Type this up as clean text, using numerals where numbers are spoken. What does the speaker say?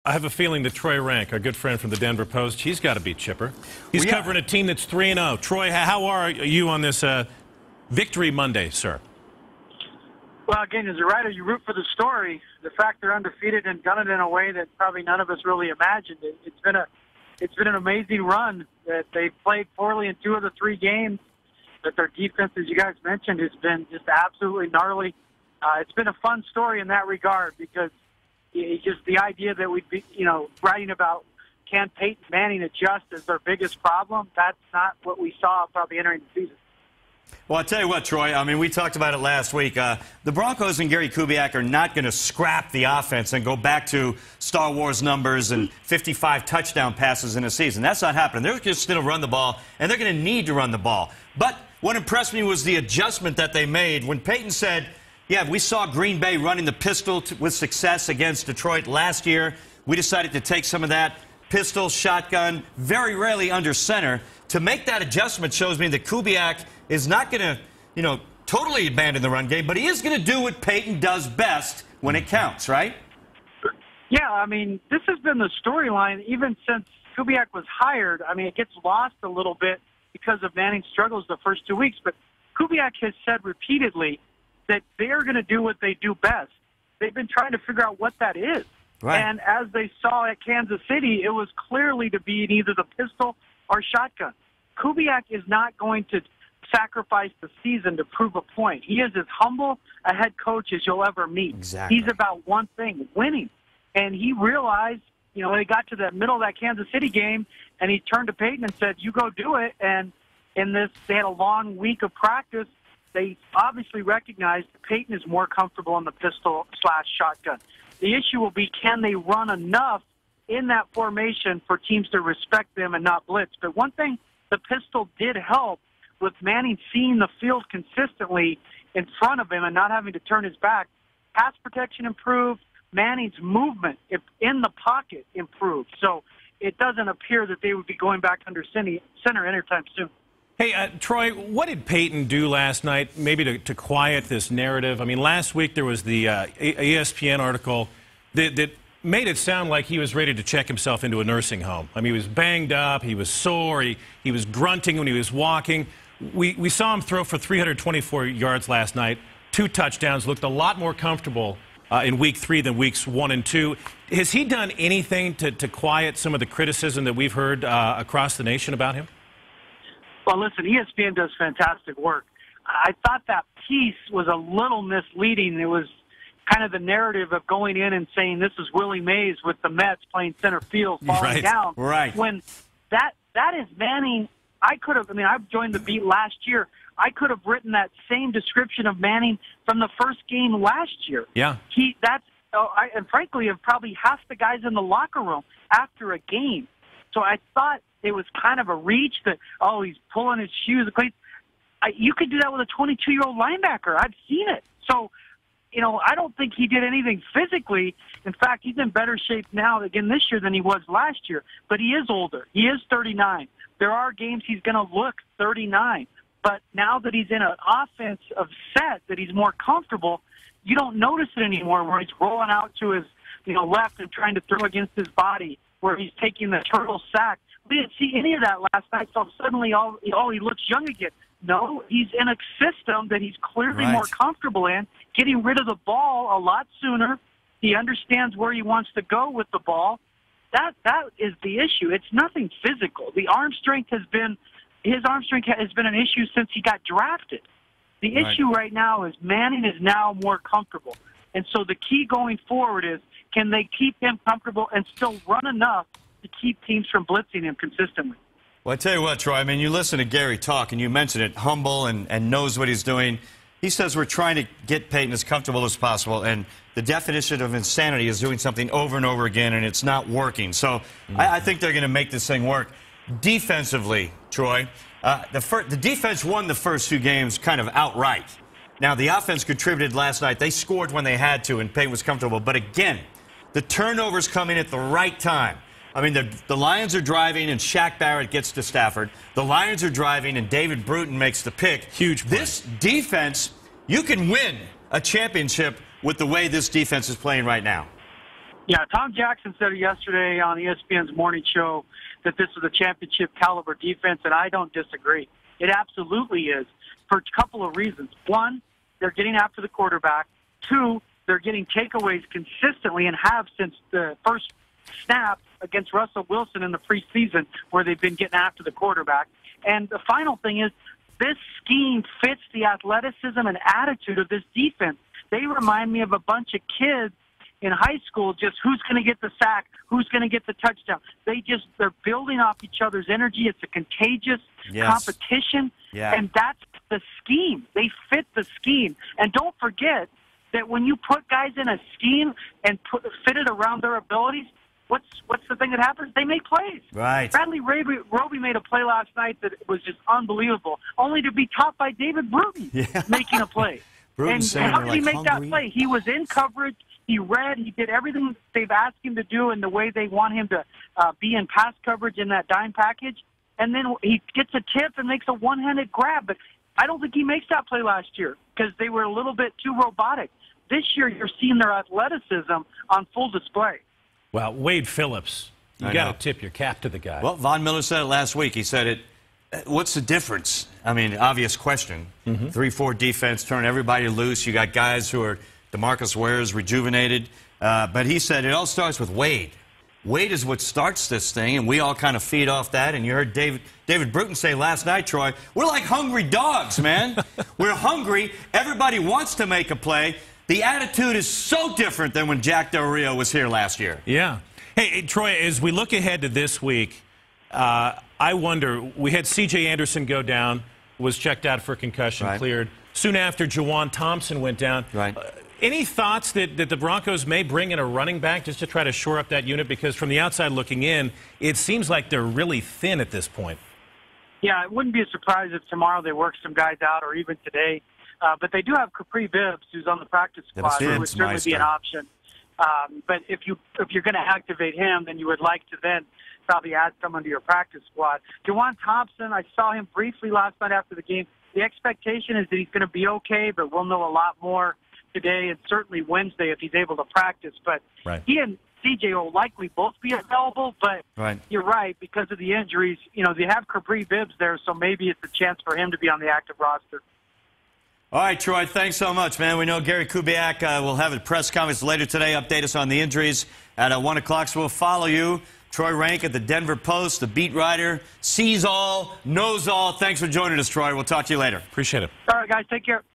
I have a feeling that Troy Renck, our good friend from the Denver Post, he's got to be chipper. He's covering a team that's 3-0. Troy, how are you on this Victory Monday, sir? Well, again, as a writer, you root for the story. The fact they're undefeated and done it in a way that probably none of us really imagined. It's been an amazing run. That they've played poorly in 2 of the 3 games. That their defense, as you guys mentioned, has been just absolutely gnarly. It's been a fun story in that regard because it's just the idea that we'd be, writing about can Peyton Manning adjust as their biggest problem. That's not what we saw probably entering the season. Well, I'll tell you what, Troy, I mean, we talked about it last week. The Broncos and Gary Kubiak are not going to scrap the offense and go back to Star Wars numbers and 55 touchdown passes in a season. That's not happening. They're just going to run the ball, and they're going to need to run the ball. But what impressed me was the adjustment that they made when Peyton said, yeah, we saw Green Bay running the pistol with success against Detroit last year. We decided to take some of that pistol, shotgun, very rarely under center. To make that adjustment shows me that Kubiak is not going to, totally abandon the run game, but he is going to do what Peyton does best when it counts, right? Yeah, I mean, this has been the storyline even since Kubiak was hired. I mean, it gets lost a little bit because of Manning's struggles the first 2 weeks, but Kubiak has said repeatedly that they're going to do what they do best. They've been trying to figure out what that is. Right. And as they saw at Kansas City, it was clearly to be in either the pistol or shotgun. Kubiak is not going to sacrifice the season to prove a point. He is as humble a head coach as you'll ever meet. Exactly. He's about one thing, winning. And he realized, he got to the middle of that Kansas City game, and he turned to Peyton and said, you go do it. And in this, they had a long week of practice. They obviously recognized Peyton is more comfortable in the pistol/shotgun. The issue will be, can they run enough in that formation for teams to respect them and not blitz? But one thing the pistol did help with Manning seeing the field consistently in front of him and not having to turn his back. Pass protection improved. Manning's movement in the pocket improved. So it doesn't appear that they would be going back under center anytime soon. Hey, Troy, what did Peyton do last night maybe to quiet this narrative? I mean, last week there was the ESPN article that made it sound like he was ready to check himself into a nursing home. I mean, he was banged up, he was sore, he was grunting when he was walking. We saw him throw for 324 yards last night, 2 touchdowns, looked a lot more comfortable in Week 3 than Weeks 1 and 2. Has he done anything to quiet some of the criticism that we've heard across the nation about him? Well, listen, ESPN does fantastic work. I thought that piece was a little misleading. It was kind of the narrative of going in and saying this is Willie Mays with the Mets playing center field, falling down. Right. When that is Manning. I've joined the beat last year. I could have written that same description of Manning from the first game last year. Yeah. And frankly, of probably half the guys in the locker room after a game. So I thought it was kind of a reach that, he's pulling his shoes. You could do that with a 22-year-old linebacker. I've seen it. So, I don't think he did anything physically. In fact, he's in better shape now, again, this year than he was last year. But he is older. He is 39. There are games he's going to look 39. But now that he's in an offense of set that he's more comfortable, you don't notice it anymore where he's rolling out to his left and trying to throw against his body, where he's taking the turtle sack. We didn't see any of that last night, so suddenly, he looks young again. No, he's in a system that he's clearly more comfortable in, getting rid of the ball a lot sooner. He understands where he wants to go with the ball. That is the issue. It's nothing physical. His arm strength has been an issue since he got drafted. The issue right now is Manning is now more comfortable. And so the key going forward is, can they keep him comfortable and still run enough to keep teams from blitzing him consistently? Well, I tell you what, Troy, I mean, you listen to Gary talk, and you mentioned it, humble and knows what he's doing. He says we're trying to get Peyton as comfortable as possible, and the definition of insanity is doing something over and over again, and it's not working. So I think they're going to make this thing work. Defensively, Troy, the defense won the first 2 games kind of outright. Now, the offense contributed last night. They scored when they had to, and Peyton was comfortable. But again, the turnovers come in at the right time. I mean, the Lions are driving, and Shaq Barrett gets to Stafford. The Lions are driving, and David Bruton makes the pick. Huge play. This defense, you can win a championship with the way this defense is playing right now. Yeah, Tom Jackson said yesterday on ESPN's morning show that this is a championship caliber defense, and I don't disagree. It absolutely is for a couple of reasons. One, they're getting after the quarterback. Two, they're getting takeaways consistently and have since the first snap against Russell Wilson in the preseason, where they've been getting after the quarterback. And the final thing is, this scheme fits the athleticism and attitude of this defense. They remind me of a bunch of kids in high school, just who's going to get the sack, who's going to get the touchdown. They're building off each other's energy. It's a contagious competition, and that's the scheme. They fit the scheme. And don't forget that when you put guys in a scheme and fit it around their abilities, what's the thing that happens? They make plays. Right. Bradley Roby made a play last night that was just unbelievable, only to be topped by David Bruton making a play. And how did he make that play? He was in coverage. He read. He did everything they've asked him to do in the way they want him to be in pass coverage in that dime package. And then he gets a tip and makes a one-handed grab. But I don't think he makes that play last year because they were a little bit too robotic. This year, you're seeing their athleticism on full display. Well, Wade Phillips, you got to tip your cap to the guy. Well, Von Miller said it last week. He said it. What's the difference? I mean, obvious question. 3-4 defense, turn everybody loose. You got guys who are DeMarcus Ware's rejuvenated. But he said it all starts with Wade. Wade is what starts this thing, and we all kind of feed off that. And you heard David Bruton say last night, Troy, we're like hungry dogs, man. We're hungry. Everybody wants to make a play. The attitude is so different than when Jack Del Rio was here last year. Yeah. Hey, Troy, as we look ahead to this week, I wonder, we had C.J. Anderson go down, was checked out for concussion, cleared. Soon after, Juwan Thompson went down. Any thoughts that the Broncos may bring in a running back just to try to shore up that unit? Because from the outside looking in, it seems like they're really thin at this point. Yeah, it wouldn't be a surprise if tomorrow they work some guys out, or even today. But they do have Capri Bibbs, who's on the practice squad, who would certainly be an option. But if you're going to activate him, then you would like to then probably add someone to your practice squad. Juwan Thompson, I saw him briefly last night after the game. The expectation is that he's going to be okay, but we'll know a lot more today and certainly Wednesday if he's able to practice. But he and CJ will likely both be available, but you're right, because of the injuries, they have Capri Bibbs there, so maybe it's a chance for him to be on the active roster. All right, Troy, thanks so much, man. We know Gary Kubiak will have a press conference later today, update us on the injuries at 1 o'clock, so we'll follow you. Troy Renck at the Denver Post, the beat writer, sees all, knows all. Thanks for joining us, Troy. We'll talk to you later. Appreciate it. All right, guys, take care.